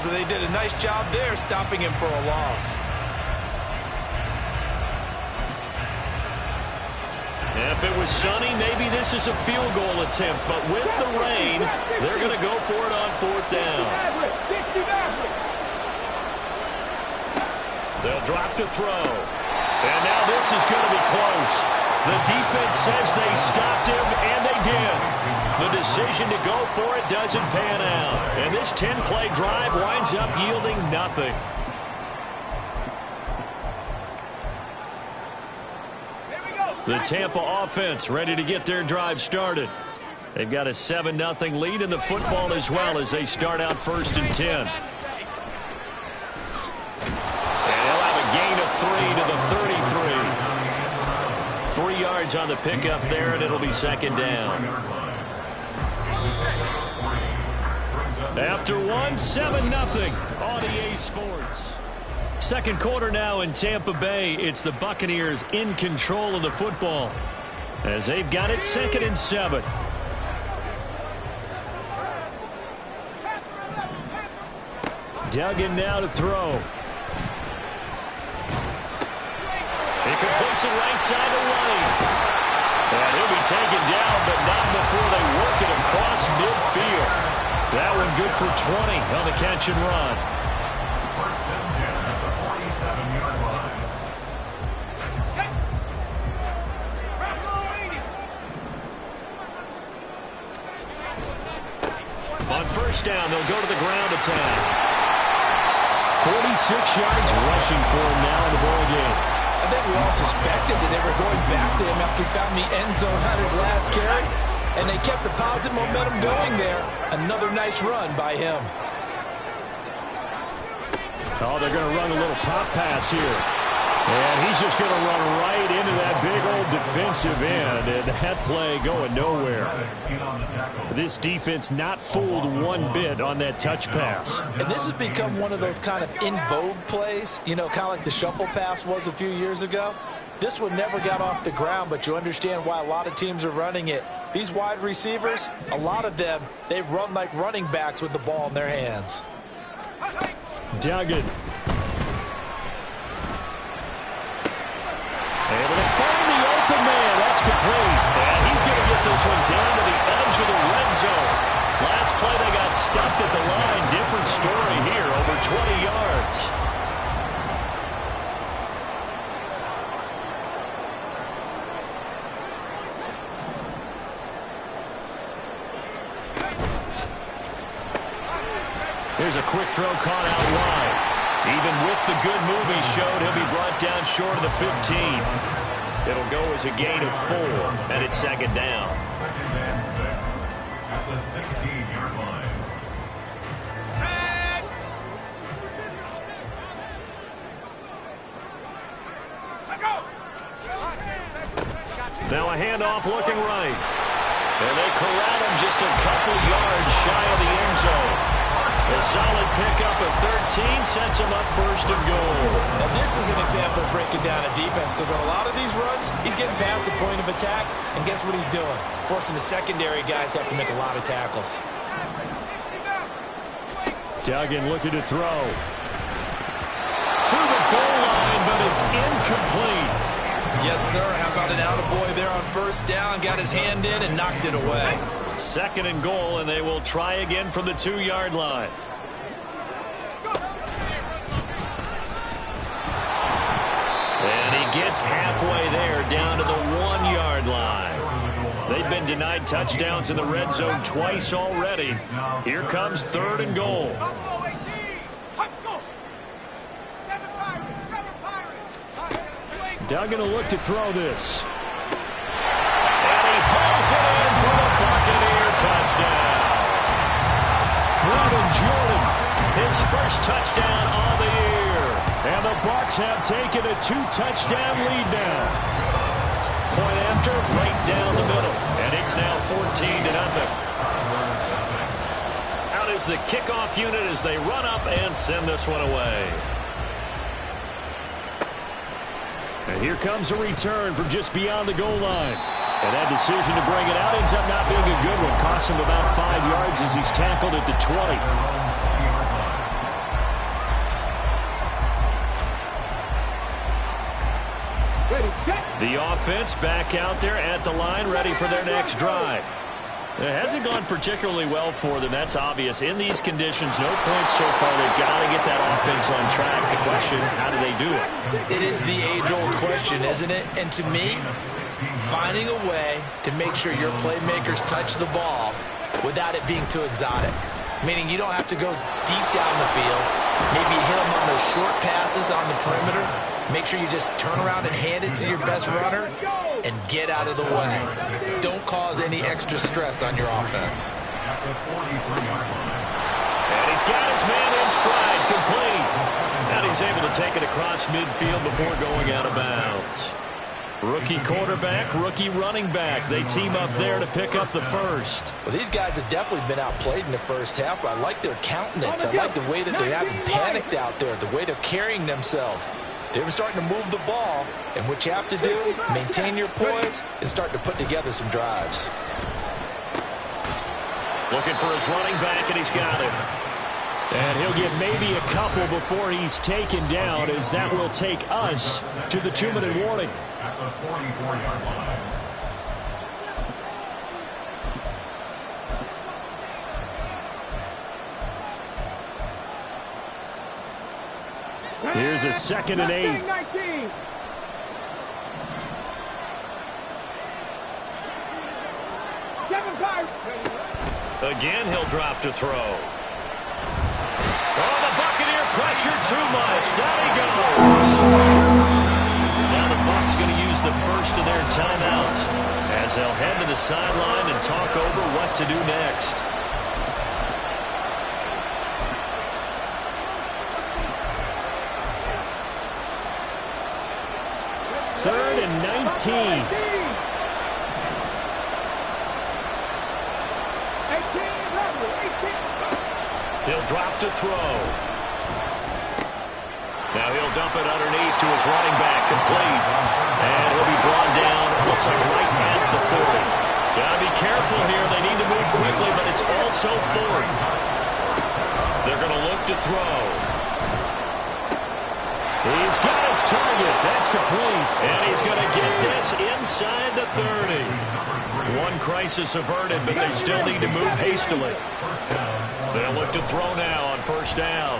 tackles, and they did a nice job there stopping him for a loss. If it was sunny, maybe this is a field goal attempt, but with the rain, they're going to go for it on 4th down. They'll drop to throw. And now this is going to be close. The defense says they stopped him, and they did. The decision to go for it doesn't pan out. And this 10-play drive winds up yielding nothing. The Tampa offense ready to get their drive started. They've got a 7-0 lead in the football as well as they start out 1st and 10. And they'll have a gain of 3 to the 33. 3 yards on the pickup there, and it'll be 2nd down. After 7-0 on EA Sports. Second quarter now in Tampa Bay. It's the Buccaneers in control of the football as they've got it 2nd and 7. Duggan now to throw. He completes it right side to White. And he'll be taken down, but not before they work it across midfield. That one good for 20 on the catch and run. On 1st down, they'll go to the ground attack. 46 yards rushing for him now in the ball game. I think we all suspected that they were going back to him after he found the end zone on his last carry, and they kept the positive momentum going there. Another nice run by him. Oh, they're going to run a little pop pass here. And he's just going to run right into that big old defensive end, and that play going nowhere. This defense not fooled one bit on that touch pass. And this has become one of those kind of in vogue plays, you know, kind of like the shuffle pass was a few years ago. This one never got off the ground, but you understand why a lot of teams are running it. These wide receivers, a lot of them, they run like running backs with the ball in their hands. Duggan. Able to find the open man. That's complete. And he's going to get this one down to the edge of the red zone. Last play they got stuffed at the line. Different story here. Over 20 yards. Here's a quick throw caught out wide. Even with the good move he showed, he'll be brought down short of the 15. It'll go as a gain of 4, and it's 2nd down. Second and 6 at the 16-yard line. Now a handoff looking right. And they corral him just a couple yards shy of the end zone. A solid pickup of 13 sets him up 1st and goal. Now this is an example of breaking down a defense, because on a lot of these runs, he's getting past the point of attack, and guess what he's doing? Forcing the secondary guys to have to make a lot of tackles. Duggan looking to throw. To the goal line, but it's incomplete. Yes, sir. How about an attaboy there on 1st down? Got his hand in and knocked it away. 2nd and goal, and they will try again from the 2-yard line. And he gets halfway there, down to the 1-yard line. They've been denied touchdowns in the red zone twice already. Here comes 3rd and goal. Duggan will look to throw this. And he pulls it in for the Buccaneer touchdown. Brandon Jordan, his first touchdown on the year. And the Bucks have taken a 2-touchdown lead now. Point after, right down the middle. And it's now 14-0. Out is the kickoff unit as they run up and send this one away. And here comes a return from just beyond the goal line. And that decision to bring it out ends up not being a good one. Costs him about 5 yards as he's tackled at the 20. The offense back out there at the line, ready for their next drive. It hasn't gone particularly well for them. That's obvious. In these conditions, no points so far. They've got to get that offense on track. The question, how do they do it? It is the age-old question, isn't it? And to me, finding a way to make sure your playmakers touch the ball without it being too exotic. Meaning you don't have to go deep down the field. Maybe hit them on those short passes on the perimeter. Make sure you just turn around and hand it to your best runner and get out of the way. Don't cause any extra stress on your offense. And he's got his man in stride, complete. And he's able to take it across midfield before going out of bounds. Rookie quarterback, rookie running back. They team up there to pick up the first. Well, these guys have definitely been outplayed in the first half, but I like their countenance. I like the way that they haven't panicked out there, the way they're carrying themselves. They were starting to move the ball, and what you have to do, maintain your poise and start to put together some drives. Looking for his running back, and he's got it. And he'll get maybe a couple before he's taken down, as that will take us to the 2-minute warning. At the 44-yard line. Here's a 2nd and 8. Again, he'll drop to throw. Oh, the Buccaneer pressure too much. Down he goes. Now the Bucks going to use the first of their timeouts as they'll head to the sideline and talk over what to do next. Third and 19. He'll drop to throw. Now he'll dump it underneath to his running back, complete. And he'll be brought down, looks like right at the 40. Gotta be careful here. They need to move quickly, but it's also 4th. They're going to look to throw. He's got his target. That's complete. And he's going to get this inside the 30. One crisis averted, but they still need to move hastily. They'll look to throw now on 1st down.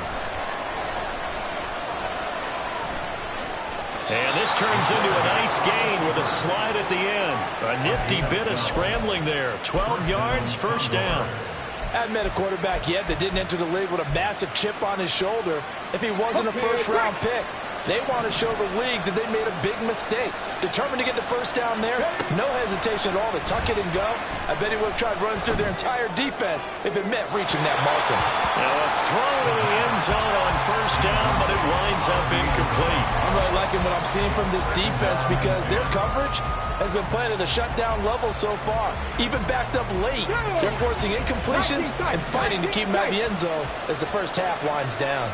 And this turns into a nice gain with a slide at the end. A nifty bit of scrambling there. 12 yards, 1st down. I hadn't met a quarterback yet that didn't enter the league with a massive chip on his shoulder if he wasn't a first-round pick. They want to show the league that they made a big mistake. Determined to get the 1st down there, no hesitation at all to tuck it and go. I bet he would have tried running through their entire defense if it meant reaching that marker. Now a throw to the end zone on 1st down, but it winds up incomplete. I'm really liking what I'm seeing from this defense because their coverage has been playing at a shutdown level so far. Even backed up late, they're forcing incompletions and fighting to keep them out of the end zone as the first half winds down.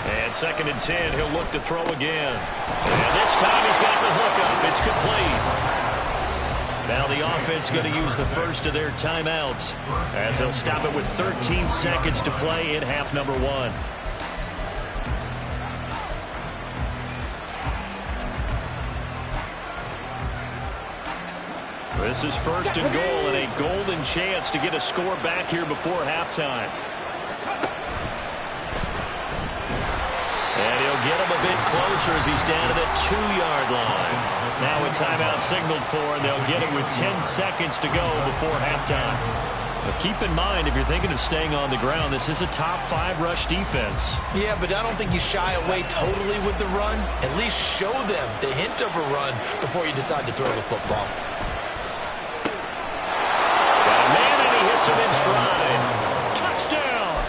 And 2nd and 10, he'll look to throw again. And this time he's got the hook up. It's complete. Now the offense going to use the first of their timeouts as they'll stop it with 13 seconds to play in half number 1. This is 1st and goal and a golden chance to get a score back here before halftime. And he'll get him a bit closer as he's down to the 2-yard line. Now a timeout signaled for, and they'll get it with 10 seconds to go before halftime. But keep in mind, if you're thinking of staying on the ground, this is a top 5 rush defense. Yeah, but I don't think you shy away totally with the run. At least show them the hint of a run before you decide to throw the football. Him in stride. Touchdown.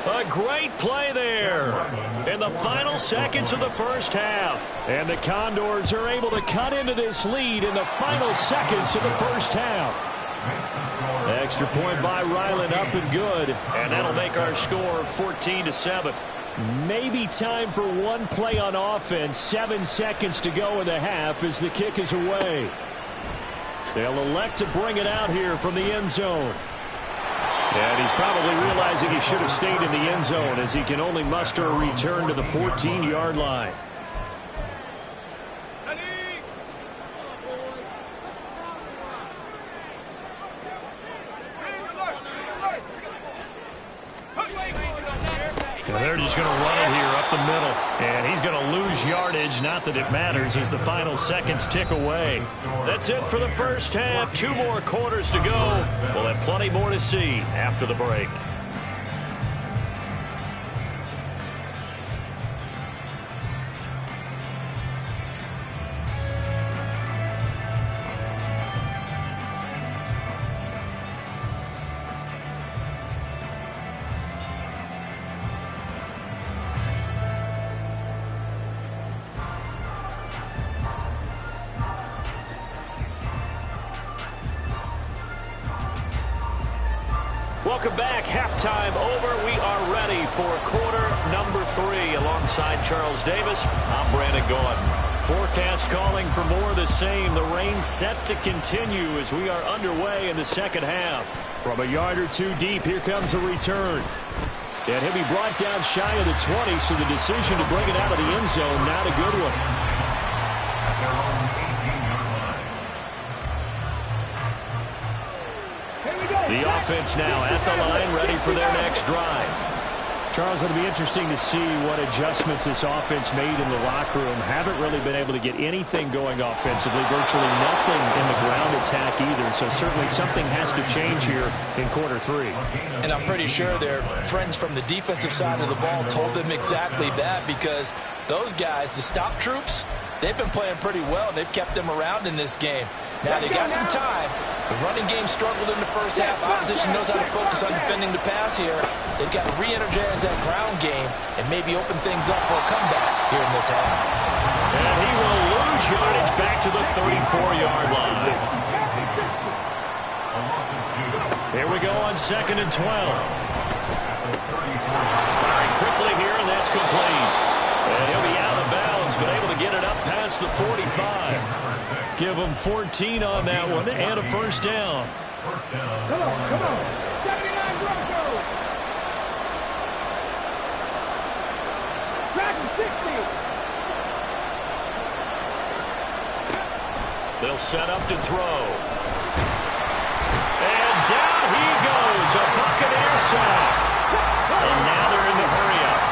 A great play there in the final seconds of the first half. And the Condors are able to cut into this lead in the final seconds of the first half. Extra point by Ryland, up and good. And that'll make our score 14-7. Maybe time for one play on offense. 7 seconds to go in the half as the kick is away. They'll elect to bring it out here from the end zone. And he's probably realizing he should have stayed in the end zone as he can only muster a return to the 14-yard line. And they're just going to run it here up the middle. And he's going to lose yardage. Not that it matters as the final seconds tick away. That's it for the first half. 2 more quarters to go. We'll have plenty more to see after the break. Welcome back. Halftime over. We are ready for quarter number 3. Alongside Charles Davis, I'm Brandon Gaudin. Forecast calling for more of the same. The rain set to continue as we are underway in the second half. From a yard or 2 deep, here comes a return. And he'll be brought down shy of the 20, so the decision to bring it out of the end zone, not a good one. The offense now at the line, ready for their next drive. Charles, it'll be interesting to see what adjustments this offense made in the locker room. Haven't really been able to get anything going offensively, virtually nothing in the ground attack either. So certainly something has to change here in quarter 3. And I'm pretty sure their friends from the defensive side of the ball told them exactly that, because those guys, the stop troops, they've been playing pretty well. They've kept them around in this game. Now, they got some time. The running game struggled in the first half. Opposition knows how to focus on defending the pass here. They've got to re-energize that ground game and maybe open things up for a comeback here in this half. And he will lose yardage back to the 34-yard line. Here we go on 2nd and 12. Firing quickly here, and that's complete. And he'll be out of bounds, but able to get it up past the 45. Give him 14 on that one and a first down. Come on. 79 Broncos. Track 60. They'll set up to throw. And down he goes. A Buccaneer sack. And now they're in the hurry-up.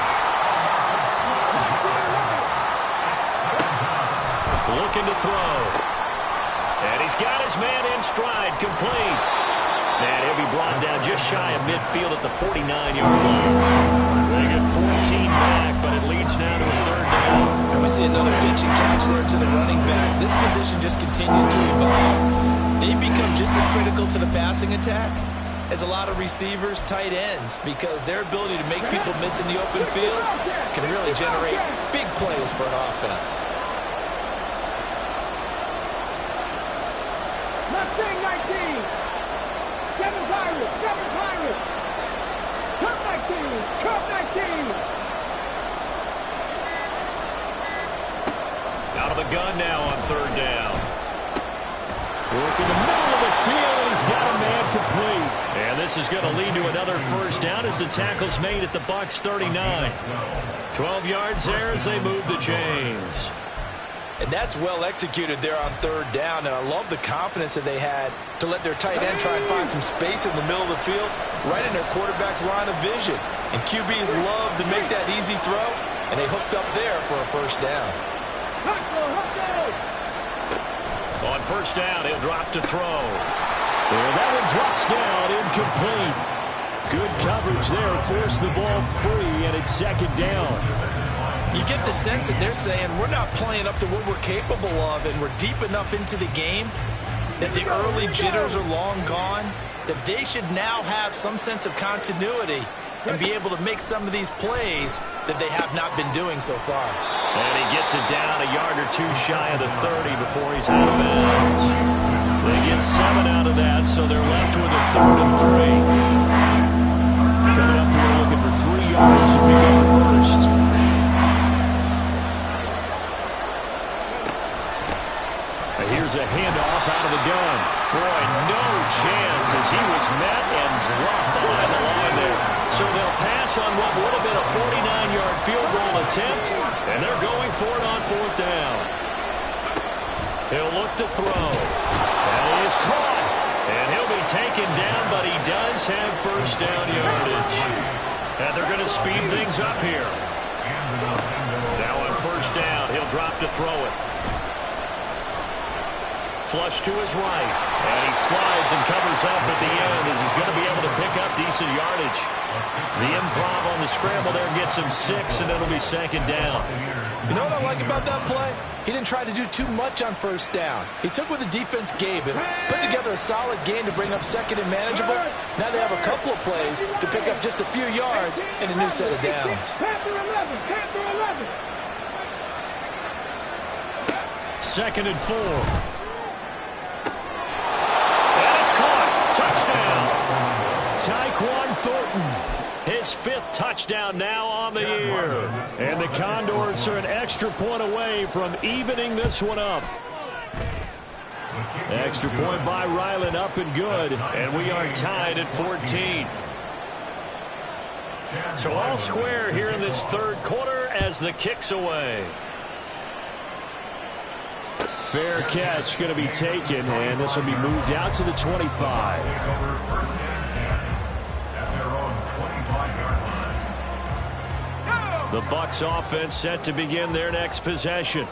Looking to throw. And he's got his man in stride, complete. And he'll be brought down just shy of midfield at the 49-yard line. They get 14 back, but it leads now to a 3rd down. And we see another pitch and catch there to the running back. This position just continues to evolve. They become just as critical to the passing attack as a lot of receivers, tight ends, because their ability to make people miss in the open field can really generate big plays for an offense. Mustang 19. Kevin Pirates. Cup 19. Out of the gun now on 3rd down. Work in the middle of the field, and he's got a man complete. And this is going to lead to another first down as the tackle's made at the Bucks 39. 12 yards there as they move the chains. And that's well executed there on 3rd down. And I love the confidence that they had to let their tight end try and find some space in the middle of the field, right in their quarterback's line of vision. And QBs love to make that easy throw, and they hooked up there for a first down. On 1st down, he'll drop to throw. And that one drops down, incomplete. Good coverage there, forced the ball free, and it's 2nd down. You get the sense that they're saying we're not playing up to what we're capable of, and we're deep enough into the game that the early jitters are long gone, that they should now have some sense of continuity and be able to make some of these plays that they have not been doing so far. And he gets it down a yard or 2 shy of the 30 before he's out of bounds. They get 7 out of that, so they're left with a 3rd and 3. Coming up here looking for 3 yards to pick up the first. Here's a handoff out of the gun. Boy, no chance as he was met and dropped attempt, and they're going for it on 4th down. He'll look to throw. That is caught. And he'll be taken down, but he does have 1st down yardage. And they're going to speed things up here. Now on 1st down, he'll drop to throw it. Flush to his right. And he slides and covers up at the end as he's going to be able to pick up decent yardage. The improv on the scramble there gets him 6, and it'll be 2nd down. You know what I like about that play? He didn't try to do too much on 1st down. He took what the defense gave him, put together a solid game to bring up 2nd and manageable. Now they have a couple of plays to pick up just a few yards and a new set of downs. Panther 11, Panther 11. 2nd and 4. And it's caught. Touchdown. Tyquan Thornton. His 5th touchdown now on the year. And the Condors are an extra point away from evening this one up. Extra point by Ryland, up and good. And we are tied at 14. So all square here in this 3rd quarter as the kick's away. Fair catch going to be taken, and this will be moved out to the 25. The Bucks offense set to begin their next possession.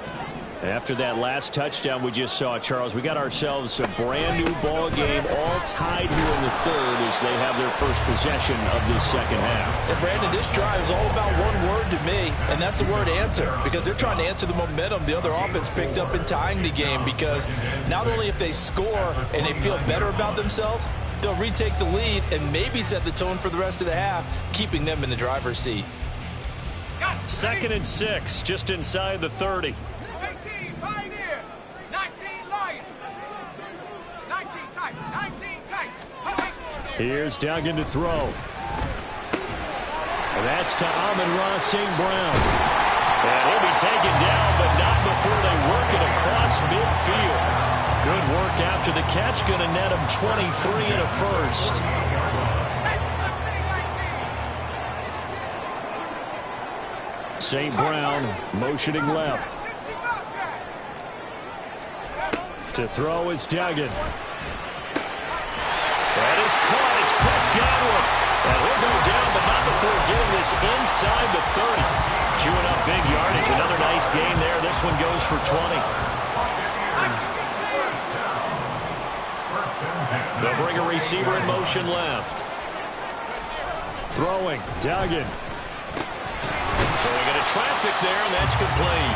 After that last touchdown we just saw, Charles, we got ourselves a brand new ball game, all tied here in the 3rd as they have their first possession of this 2nd half. And Brandon, this drive is all about one word to me, and that's the word answer, because they're trying to answer the momentum the other offense picked up in tying the game, because not only if they score and they feel better about themselves, they'll retake the lead and maybe set the tone for the rest of the half, keeping them in the driver's seat. 2nd and 6, just inside the 30. 18, Pioneer. 19, Lion. 19, tight. 19, tight. Here's Duggan to throw. And that's to Amon-Ra St. Brown. And he'll be taken down, but not before they work it across midfield. Good work after the catch, going to net him 23 and a 1st. St. Brown motioning left. To throw is Duggan. That is caught. It's Chris Godwin. And he'll go down, but not before getting this inside the 30. Chewing up big yardage. Another nice gain there. This one goes for 20. They'll bring a receiver in motion left. Throwing. Duggan. Throwing into traffic there, and that's complete.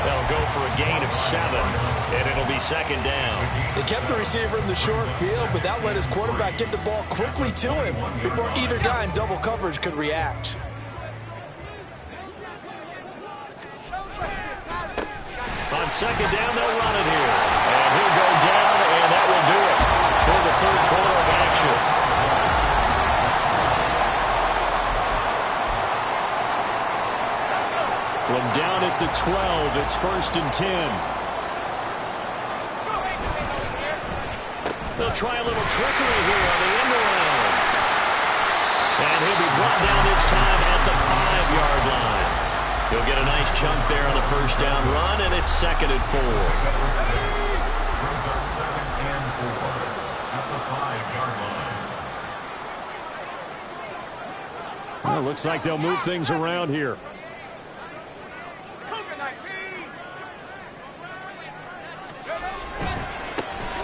They'll go for a gain of 7, and it'll be 2nd down. They kept the receiver in the short field, but that let his quarterback get the ball quickly to him before either guy in double coverage could react. On 2nd down, they'll run it here. And he'll go down, and that will do it for the 3rd quarter of action. From down at the 12, it's 1st and 10. They'll try a little trickery here on the end around. And he'll be brought down this time at the 5-yard line. He'll get a nice chunk there on the 1st down run, and it's 2nd and 4. Well, looks like they'll move things around here.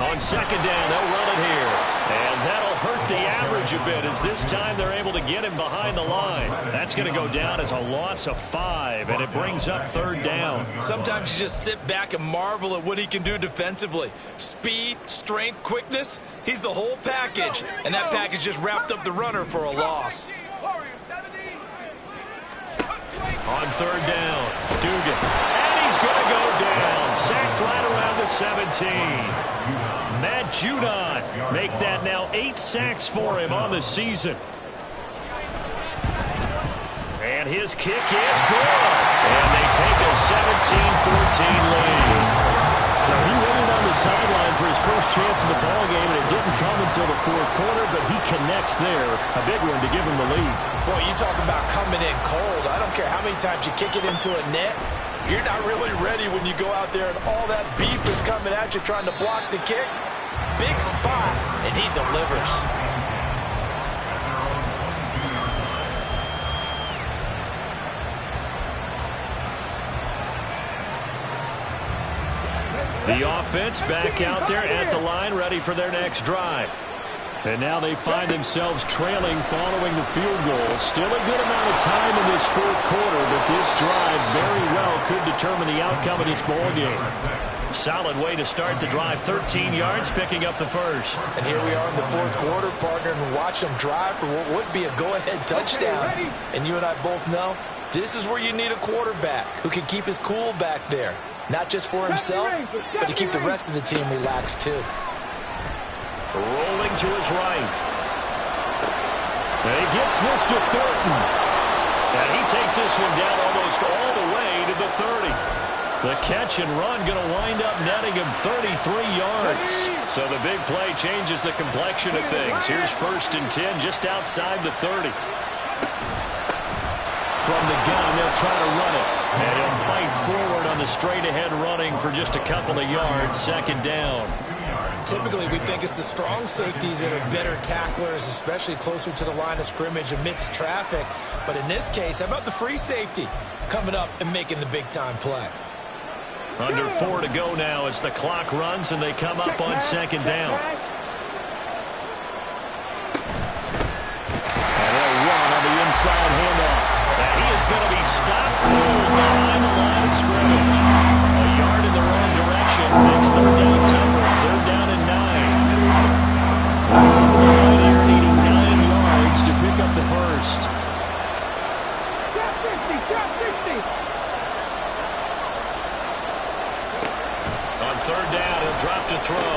On 2nd down, they'll run it here. And that'll hurt the average a bit as this time they're able to get him behind the line. That's going to go down as a loss of 5, and it brings up 3rd down. Sometimes you just sit back and marvel at what he can do defensively. Speed, strength, quickness, he's the whole package. And that package just wrapped up the runner for a loss. On 3rd down, Dugan. And he's going to go down. Sacked right around the 17. Matt Judon make that now 8 sacks for him on the season. And his kick is good. And they take a 17-14 lead. So he waited on the sideline for his first chance in the ballgame, and it didn't come until the fourth quarter, but he connects there. A big one to give him the lead. Boy, you talk about coming in cold. I don't care how many times you kick it into a net. You're not really ready when you go out there and all that beef is coming at you trying to block the kick. Big spot, and he delivers. The offense back out there at the line, ready for their next drive. And now they find themselves trailing following the field goal. Still a good amount of time in this fourth quarter, but this drive very well could determine the outcome of this ball game. Solid way to start the drive. 13 yards, picking up the first. And here we are in the fourth quarter, partner, and watch them drive for what would be a go-ahead touchdown. And you and I both know this is where you need a quarterback who can keep his cool back there. Not just for himself, but to keep the rest of the team relaxed, too. Rolling to his right. And he gets this to Thornton. And he takes this one down almost all the way to the 30. The catch and run going to wind up netting him 33 yards. So the big play changes the complexion of things. Here's 1st and 10 just outside the 30. From the gun, they'll try to run it. And he'll fight forward on the straight-ahead running for just a couple of yards. 2nd down. Typically, we think it's the strong safeties that are better tacklers, especially closer to the line of scrimmage amidst traffic. But in this case, how about the free safety coming up and making the big-time play? Under 4 to go now as the clock runs and they come up on 2nd down. And they'll run on the inside handoff. And he is going to be stopped cold behind the line of scrimmage. A yard in the wrong direction. Makes 3rd down tougher. 3rd down and 9. Coming to the line here needing 9 yards to pick up the first. Drop 60, drop 60. On 3rd down, he'll drop to throw.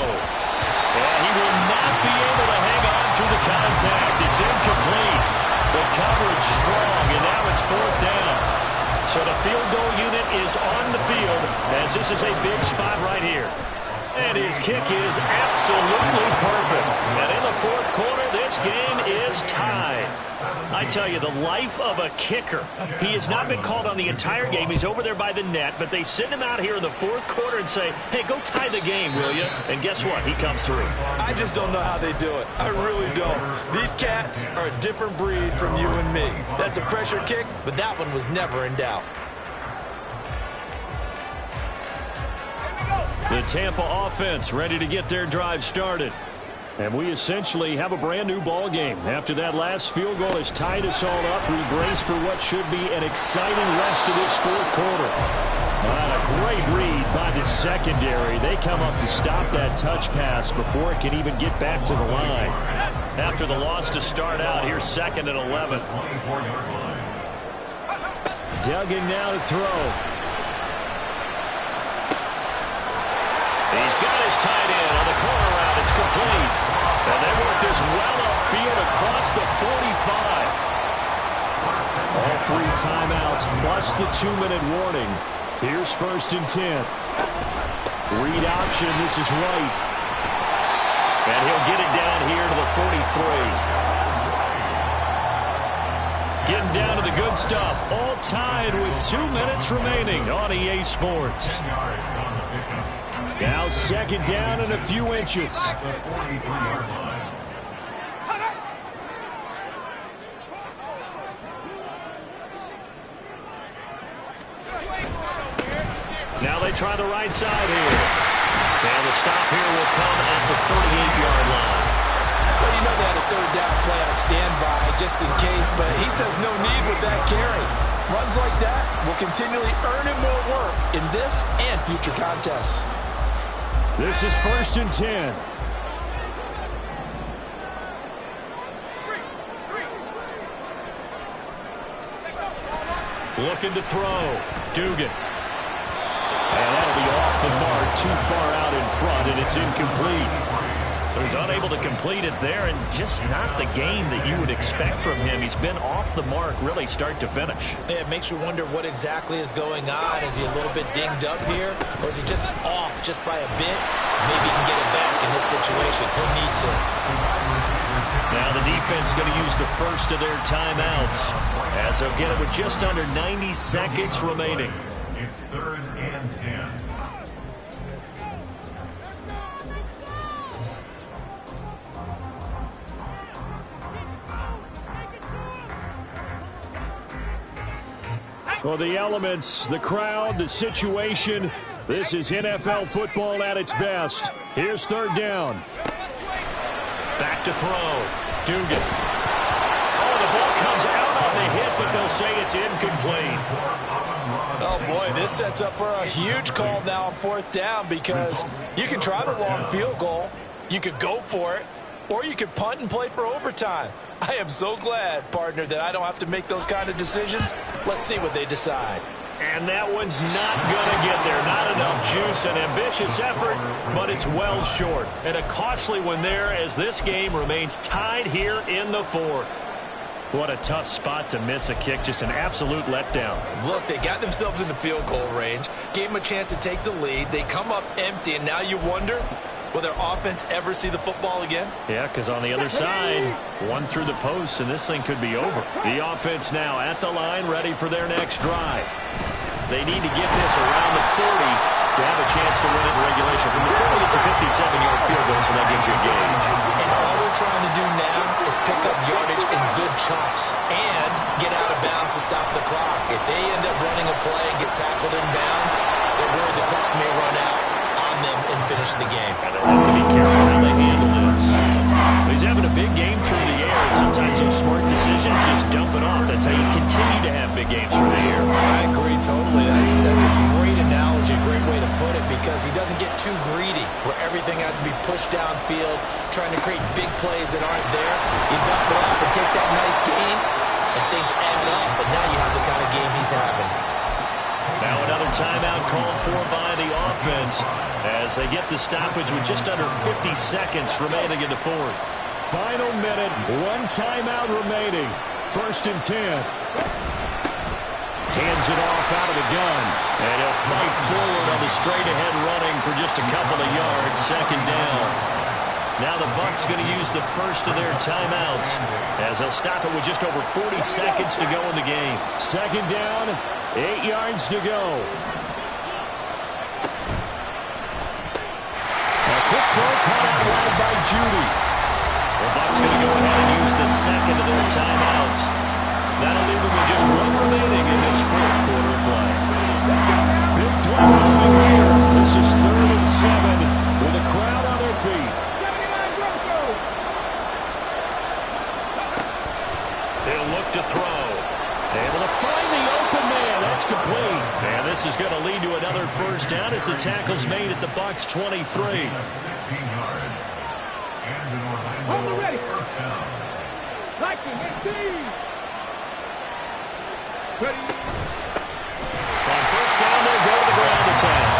And he will not be able to hang on through the contact. It's incomplete. The coverage strong, and now it's 4th down. So the field goal unit is on the field as this is a big spot right here. And his kick is absolutely perfect. And in the fourth quarter, this game is tied. I tell you, the life of a kicker. He has not been called on the entire game. He's over there by the net, but they send him out here in the fourth quarter and say, hey, go tie the game, will you? And guess what? He comes through. I just don't know how they do it. I really don't. These cats are a different breed from you and me. That's a pressure kick, but that one was never in doubt. The Tampa offense ready to get their drive started. And we essentially have a brand new ball game. After that last field goal has tied us all up, we brace for what should be an exciting rest of this fourth quarter. And a great read by the secondary. They come up to stop that touch pass before it can even get back to the line. After the loss to start out, here's 2nd and 11. Duggan now to throw. He's got his tight end on the corner route. It's complete. And they work this well upfield across the 45. All 3 timeouts plus the 2-minute warning. Here's 1st and 10. Read option. This is White. And he'll get it down here to the 43. Getting down to the good stuff. All tied with 2 minutes remaining on EA Sports. Now 2nd down and a few inches. Now they try the right side here. And the stop here will come at the 38-yard line. Well, you know they had a 3rd down play on standby just in case, but he says no need with that carry. Runs like that will continually earn him more work in this and future contests. This is 1st and 10. Looking to throw. Dugan. And that'll be off the mark, too far out in front, and it's incomplete. He's unable to complete it there, and just not the game that you would expect from him. He's been off the mark really start to finish. Yeah, it makes you wonder what exactly is going on. Is he a little bit dinged up here, or is he just off just by a bit? Maybe he can get it back in this situation. He'll need to. Now the defense going to use the first of their timeouts as they'll get it with just under 90 seconds remaining. It's 3rd and 10. Well, the elements, the crowd, the situation, this is NFL football at its best. Here's 3rd down. Back to throw. Dugan. Oh, the ball comes out on the hit, but they'll say it's incomplete. Oh, boy, this sets up for a huge call now on 4th down because you can try the long field goal, you could go for it, or you could punt and play for overtime. I am so glad, partner, that I don't have to make those kind of decisions. Let's see what they decide. And that one's not going to get there. Not enough juice. An ambitious effort, but it's well short. And a costly one there as this game remains tied here in the 4th. What a tough spot to miss a kick. Just an absolute letdown. Look, they got themselves in the field goal range, gave them a chance to take the lead. They come up empty, and now you wonder, will their offense ever see the football again? Yeah, because on the other side, one through the post, and this thing could be over. The offense now at the line, ready for their next drive. They need to get this around the 40 to have a chance to win it in regulation. From the 40, it's a 57-yard field goal, so that gives you a gauge. And all they're trying to do now is pick up yardage in good chunks and get out of bounds to stop the clock. If they end up running a play and get tackled in bounds, they're worried the clock may run out on them and finish the game. And they'll have to be careful how they handle this. He's having a big game through the air, and sometimes those smart decisions just dump it off. That's how you continue to have big games through the air. I agree totally. That's a great analogy, a great way to put it, because he doesn't get too greedy where everything has to be pushed downfield, trying to create big plays that aren't there. You dump it off and take that nice gain, and things add up, and now you have the kind of game he's having. Now another timeout called for by the offense as they get the stoppage with just under 50 seconds remaining in the 4th. Final minute, one timeout remaining. 1st and 10. Hands it off out of the gun. And he'll fight forward on the straight-ahead running for just a couple of yards. 2nd down. Now the Bucks going to use the first of their timeouts as they'll stop it with just over 40 seconds to go in the game. 2nd down, 8 yards to go. A quick throw cut out wide by Judy. The Bucks going to go ahead and use the second of their timeouts. That'll leave them with just one remaining in this 4th quarter of play. Big play moving here. This is 3rd and 7 with a crowd on their feet. They'll look to throw. Able to find the open man. That's complete. And this is going to lead to another 1st down as the tackle's made at the Bucks 23. 16 yards. And an Hold Orlando ready. 1st down. Liking it, ready. On 1st down, they'll go to the ground attack.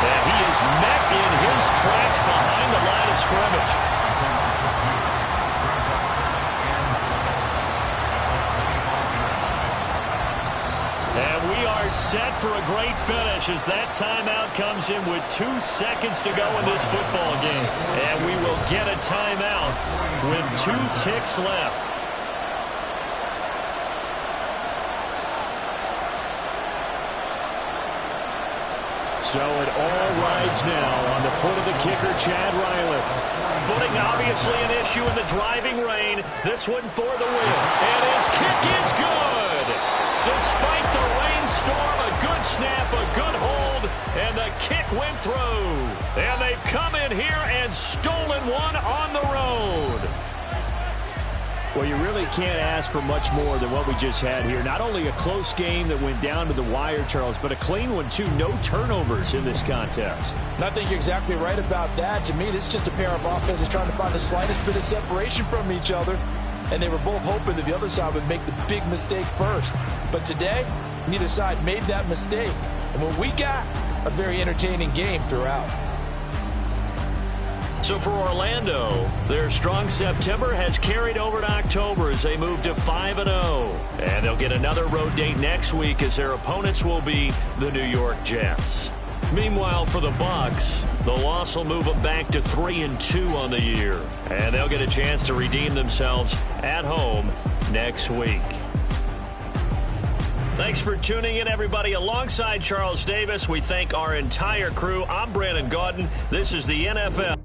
And he is met in his tracks behind the line of scrimmage. And we are set for a great finish as that timeout comes in with 2 seconds to go in this football game. And we will get a timeout with 2 ticks left. So it all rides now on the foot of the kicker, Chad Ryland. Footing obviously an issue in the driving rain. This one for the win. And his kick is good. Despite the rainstorm, a good snap, a good hold, and the kick went through. And they've come in here and stolen one on the road. Well, you really can't ask for much more than what we just had here. Not only a close game that went down to the wire, Charles, but a clean one, too. No turnovers in this contest. And I think you're exactly right about that. To me, this is just a pair of offenses trying to find the slightest bit of separation from each other. And they were both hoping that the other side would make the big mistake first. But today, neither side made that mistake. And what we got, a very entertaining game throughout. So for Orlando, their strong September has carried over to October as they move to 5-0. And they'll get another road date next week as their opponents will be the New York Jets. Meanwhile, for the Bucks, the loss will move them back to 3-2 on the year. And they'll get a chance to redeem themselves at home next week. Thanks for tuning in, everybody. Alongside Charles Davis, we thank our entire crew. I'm Brandon Gaudin. This is the NFL.